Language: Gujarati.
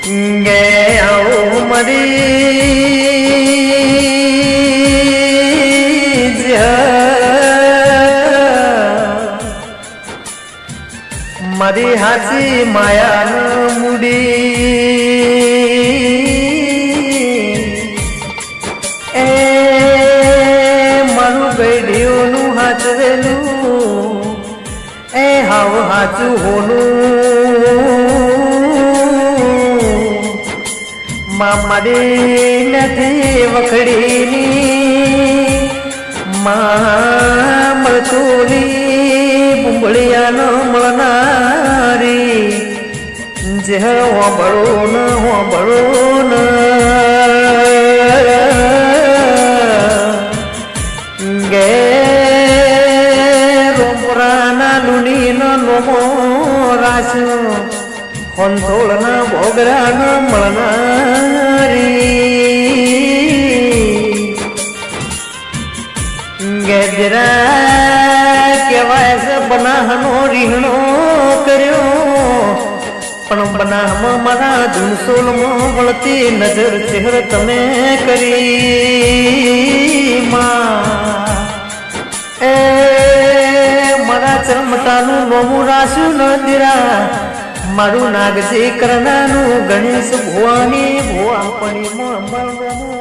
गे आओ मरी मरी हाची माया न मुडी ए मारू गईडियो नु हाचरेलू ए हाव हाचू होनू मामाडे નથી વખડીની માં મળતુલી બુંબળિયાનો મળનારી જે હોંભળો ન ગે રોમપુરાના લુણીનો નોમો રાસ્યો હોંધોળના ભોગરાનો મળનારી ગેજરા કહેવાય છે બનાહનો રીહણો કર્યો પણ બનાહમાં મારા ધૂણસોલમાં વળતી નજર ચહેર તમે કરી માં એ મારા ચરમટાનું નોમું રાસ્યું ન દીરા મારું નાગજી કરનાનું ગણેશ ભુવાની ભુવા પણી મોં